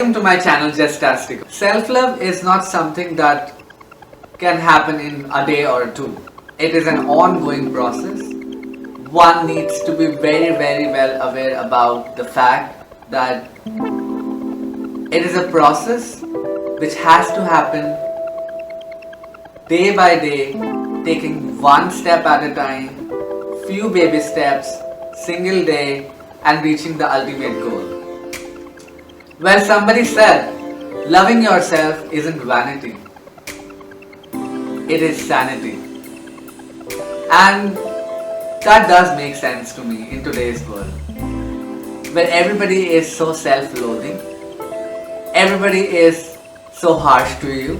Welcome to my channel Fantastico. Self-love is not something that can happen in a day or two. It is an ongoing process. One needs to be very well aware about the fact that it is a process which has to happen day by day, taking one step at a time, few baby steps, single day, and reaching the ultimate goal. Well, somebody said, loving yourself isn't vanity, it is sanity. And that does make sense to me in today's world, where everybody is so self-loathing, everybody is so harsh to you,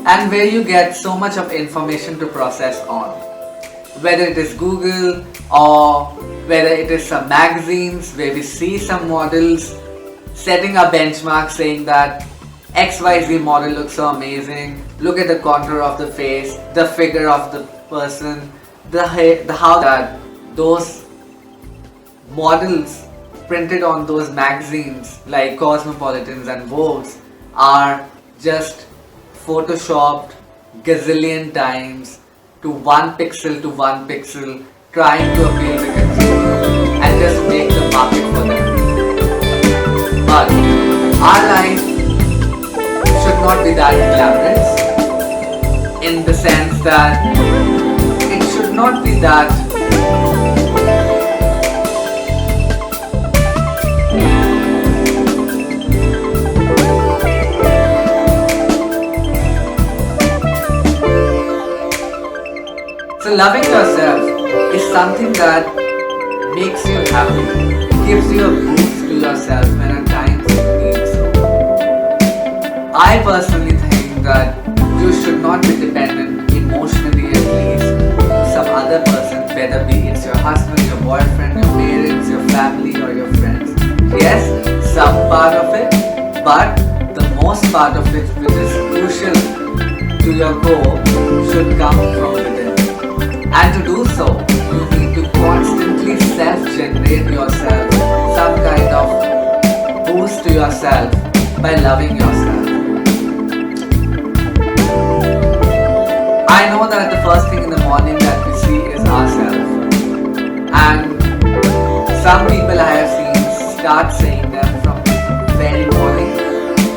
and where you get so much of information to process on. Whether it is Google or whether it is some magazines where we see some models setting a benchmark saying that XYZ model looks so amazing, look at the contour of the face, the figure of the person, the hair, the how that those models printed on those magazines like Cosmopolitans and Vogues are just photoshopped gazillion times to one pixel trying to appeal to consumers and just make the market for them. But our life should not be that glamorous in the sense that it should not be that so loving yourself is something that makes you happy, gives you a boost to yourself when at times you need so. I personally think that you should not be dependent emotionally at least to some other person, whether be it's your husband, your boyfriend, your parents, your family or your friends. Yes, some part of it, but the most part of it which is crucial to your goal should come from within. And to do so, you need to constantly self-generate yourself some kind of boost to yourself by loving yourself. I know that the first thing in the morning that we see is ourselves. And some people I have seen start saying them from the very morning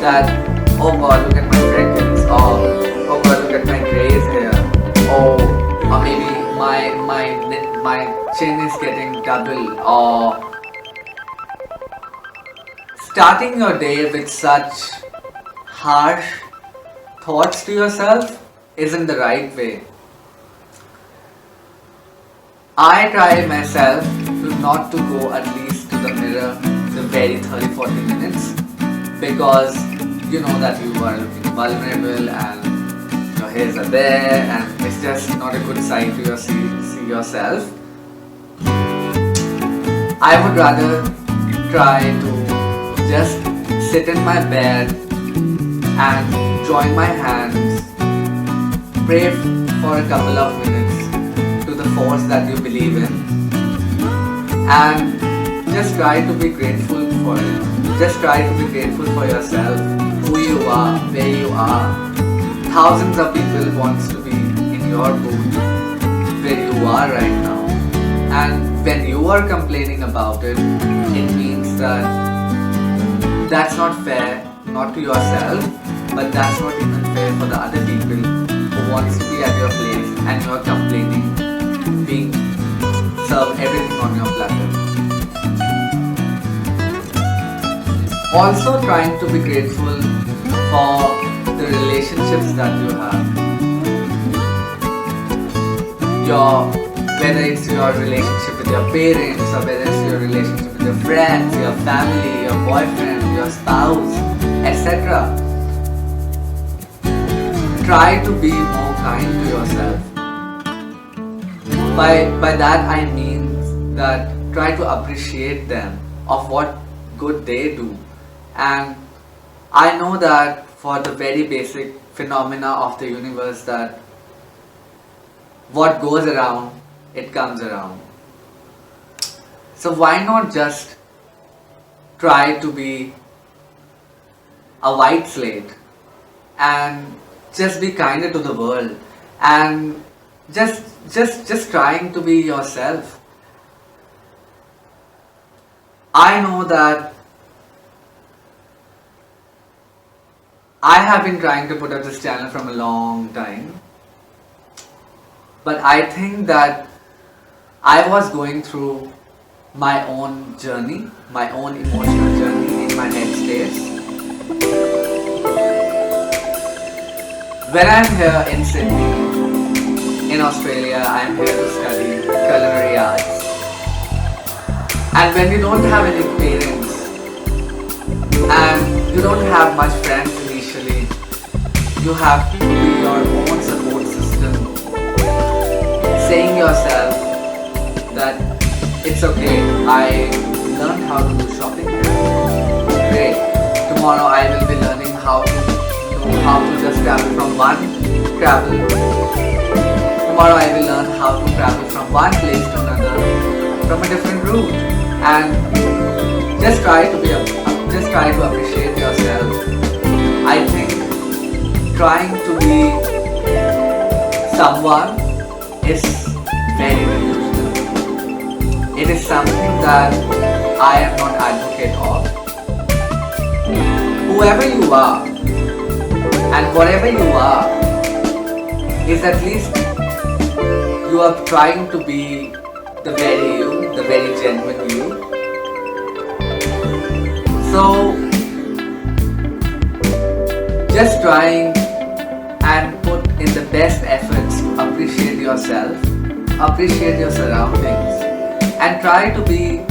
that, oh God, look at my freckles, or oh God, look at my grays hair, or maybe my chin is getting double, or starting your day with such harsh thoughts to yourself isn't the right way. I try myself to not to go at least to the mirror the very 30-40 minutes, because you know that you are looking vulnerable and your hairs are there and it's just not a good sight to see yourself. I would rather try to just sit in my bed and join my hands, pray for a couple of minutes to the force that you believe in, and just try to be grateful for it. Just try to be grateful for yourself, who you are, where you are. Thousands of people wants to be in your boot where you are right now, and when you are complaining about it, it means that that's not fair, not to yourself, but that's not even fair for the other people who wants to be at your place and you're complaining, being served everything on your platter. Also trying to be grateful for the relationships that you have. Whether it's your relationship with your parents, or whether it's your relationship with your friends, your family, your boyfriend, your spouse, etc. Try to be more kind to yourself. By that I mean that try to appreciate them of what good they do. And I know that for the very basic phenomena of the universe, that what goes around, it comes around. So why not just try to be a white slate and just be kinder to the world and just trying to be yourself. I know that I have been trying to put up this channel from a long time, but I think that I was going through my own journey, my own emotional journey in my headspace. When I'm here in Sydney, in Australia, I'm here to study culinary arts. And when you don't have any parents and you don't have much friends initially, you have to be your own support system, saying yourself that it's okay, I learned how to do shopping here. Great. Tomorrow I will be learning how to just travel from one travel. Tomorrow I will learn how to travel from one place to another from a different route, and just try to appreciate yourself. I think trying to be someone is very delusional. It is something that I am not advocate of. Whoever you are and whatever you are is at least you are trying to be the very you, the very genuine you. So just trying and put in the best efforts to appreciate yourself, appreciate your surroundings, and try to be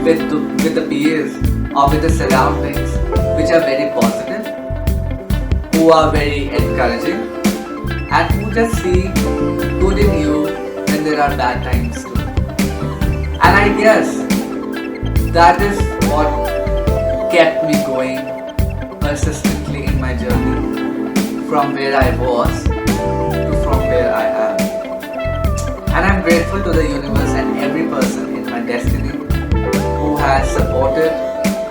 with the peers or with the surroundings which are very positive, who are very encouraging, and who just see good in you when there are bad times too. And I guess that is what kept me going persistently in my journey from where I was to from where I am. And I'm grateful to the universe and every person in my destiny who has supported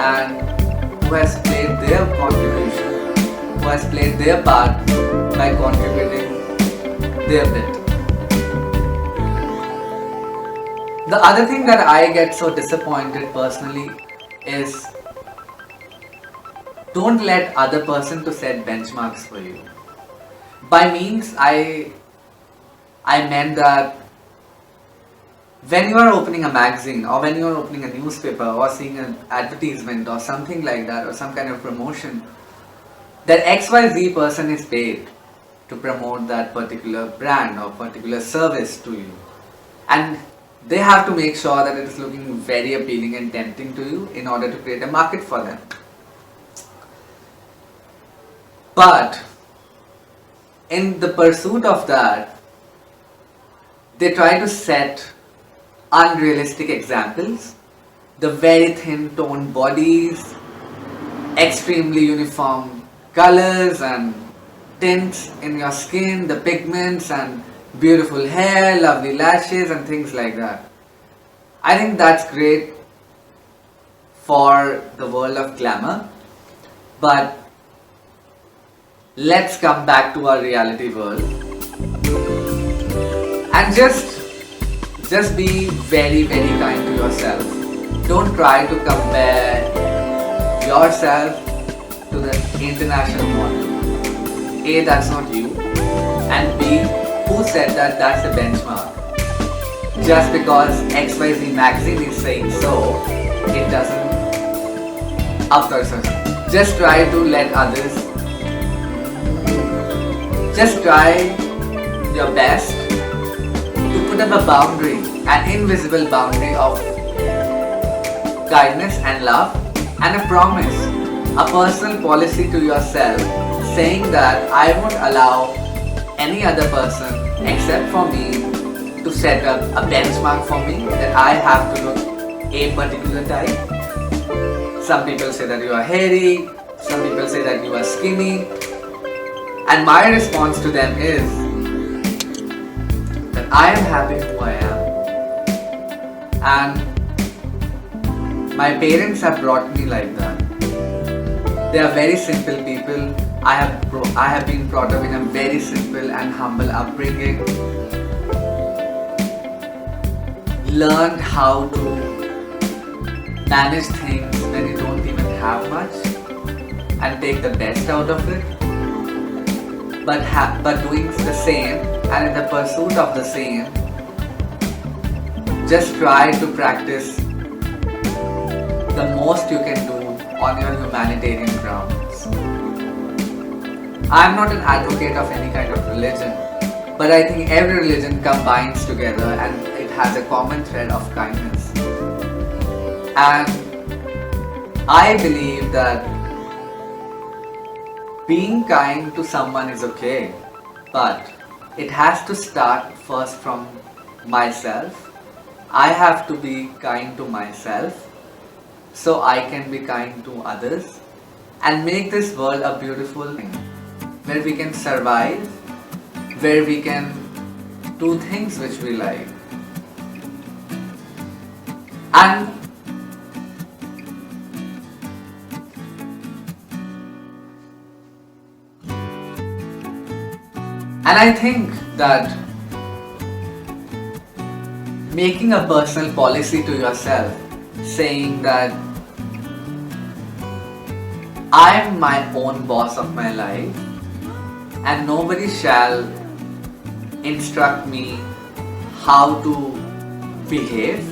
and who has played their contribution, who has played their part by contributing their bit. The other thing that I get so disappointed personally is don't let other person to set benchmarks for you. By means I meant that when you are opening a magazine or when you are opening a newspaper or seeing an advertisement or something like that or some kind of promotion, that XYZ person is paid to promote that particular brand or particular service to you, and they have to make sure that it is looking very appealing and tempting to you in order to create a market for them. But in the pursuit of that, they try to set unrealistic examples, the very thin toned bodies, extremely uniform colors and tints in your skin, the pigments and beautiful hair, lovely lashes and things like that. I think that's great for the world of glamour, but let's come back to our reality world and just be very kind to yourself. Don't try to compare yourself to the international model. A, that's not you, and B, who said that that's a benchmark? Just because XYZ magazine is saying so, it doesn't. Of course, just try to let others. Just try your best to put up a boundary, an invisible boundary of kindness and love, and a promise, a personal policy to yourself, saying that I won't allow any other person except for me to set up a benchmark for me that I have to look a particular type. Some people say that you are hairy, some people say that you are skinny, and my response to them is that I am happy who I am, and my parents have brought me like that. They are very simple people. I have been brought up in a very simple and humble upbringing. Learned how to manage things when you don't even have much and take the best out of it. But doing the same and in the pursuit of the same, just try to practice the most you can do on your humanitarian grounds. I'm not an advocate of any kind of religion, but I think every religion combines together and it has a common thread of kindness. And I believe that being kind to someone is okay, but it has to start first from myself. I have to be kind to myself so I can be kind to others and make this world a beautiful thing where we can survive, where we can do things which we like. And I think that making a personal policy to yourself, saying that I am my own boss of my life and nobody shall instruct me how to behave,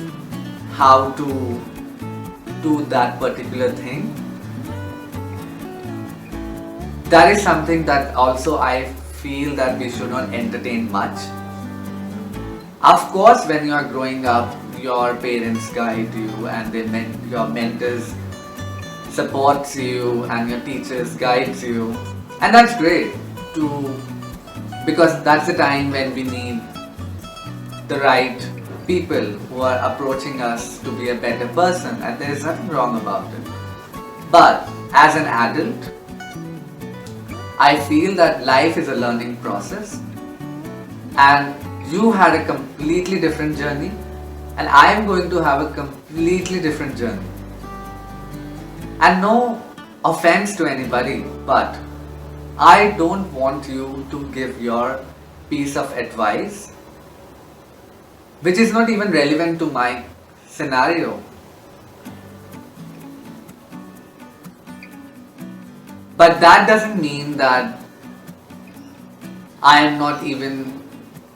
how to do that particular thing. That is something that also I feel that we should not entertain much. Of course, when you are growing up, your parents guide you and your mentors supports you and your teachers guides you, and that's great too, because that's the time when we need the right people who are approaching us to be a better person, and there is nothing wrong about it. But as an adult, I feel that life is a learning process, and you had a completely different journey and I am going to have a completely different journey. And no offense to anybody, but I don't want you to give your piece of advice which is not even relevant to my scenario. But that doesn't mean that I am not even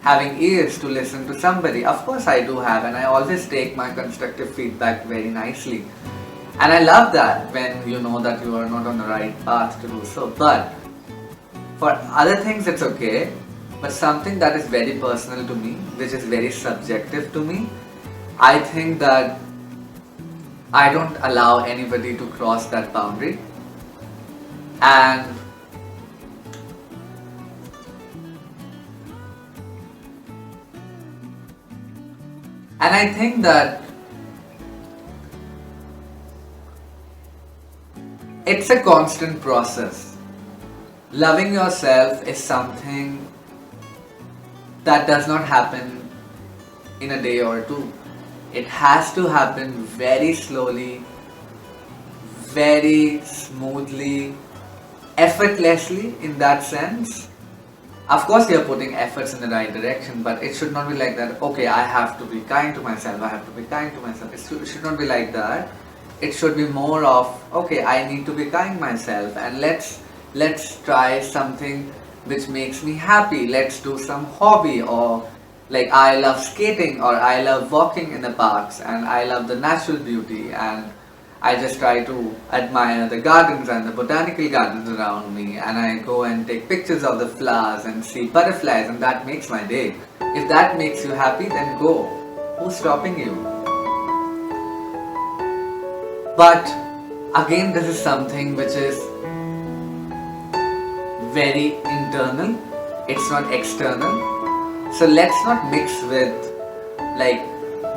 having ears to listen to somebody. Of course I do have, and I always take my constructive feedback very nicely. And I love that when you know that you are not on the right path to do so. But for other things it's okay. But something that is very personal to me, which is very subjective to me, I think that I don't allow anybody to cross that boundary. And I think that it's a constant process. Loving yourself is something that does not happen in a day or two. It has to happen very slowly, very smoothly, effortlessly in that sense. Of course you're putting efforts in the right direction, but it should not be like that, okay, I have to be kind to myself, I have to be kind to myself. It should not be like that. It should be more of, okay, I need to be kind myself, and let's try something which makes me happy. Let's do some hobby, or like I love skating, or I love walking in the parks, and I love the natural beauty, and I just try to admire the gardens and the botanical gardens around me, and I go and take pictures of the flowers and see butterflies, and that makes my day. If that makes you happy, then go. Who's stopping you? But again, this is something which is very internal, it's not external. So let's not mix with like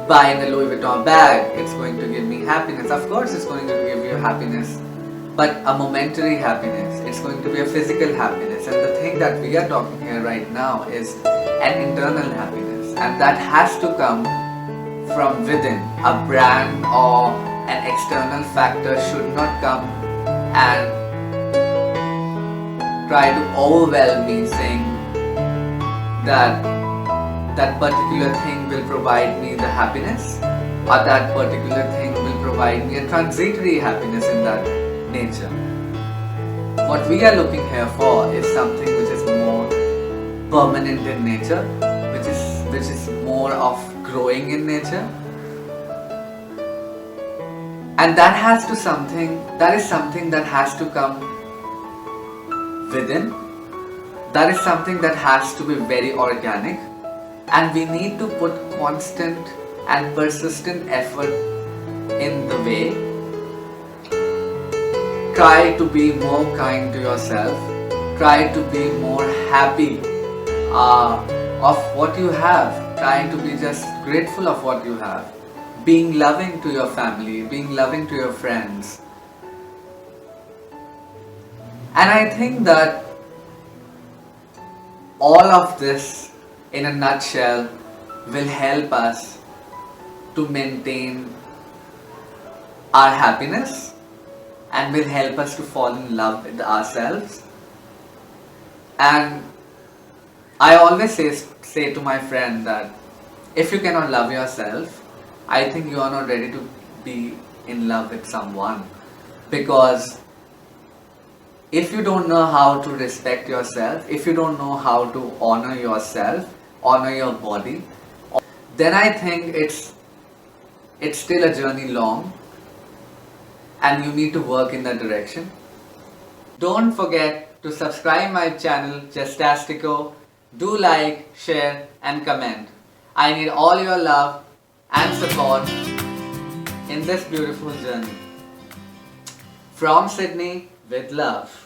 buying a Louis Vuitton bag, it's going to give me happiness. Of course it's going to give you happiness, but a momentary happiness. It's going to be a physical happiness, and the thing that we are talking here right now is an internal happiness, and that has to come from within. A brand or an external factor should not come and try to overwhelm me saying that that particular thing will provide me the happiness, or that particular thing will provide me a transitory happiness in that nature. What we are looking here for is something which is more permanent in nature, which is more of growing in nature. And that is something that has to come within. That is something that has to be very organic, and we need to put constant and persistent effort in the way. Try to be more kind to yourself. Try to be more happy of what you have. Try to be just grateful of what you have. Being loving to your family, being loving to your friends. And I think that all of this in a nutshell will help us to maintain our happiness and will help us to fall in love with ourselves. And I always say to my friend that if you cannot love yourself, I think you are not ready to be in love with someone. Because if you don't know how to respect yourself, if you don't know how to honor yourself, honor your body, then I think it's still a journey long, and you need to work in that direction. Don't forget to subscribe my channel Fantastico. Do like, share and comment. I need all your love and support in this beautiful journey. From Sydney with love.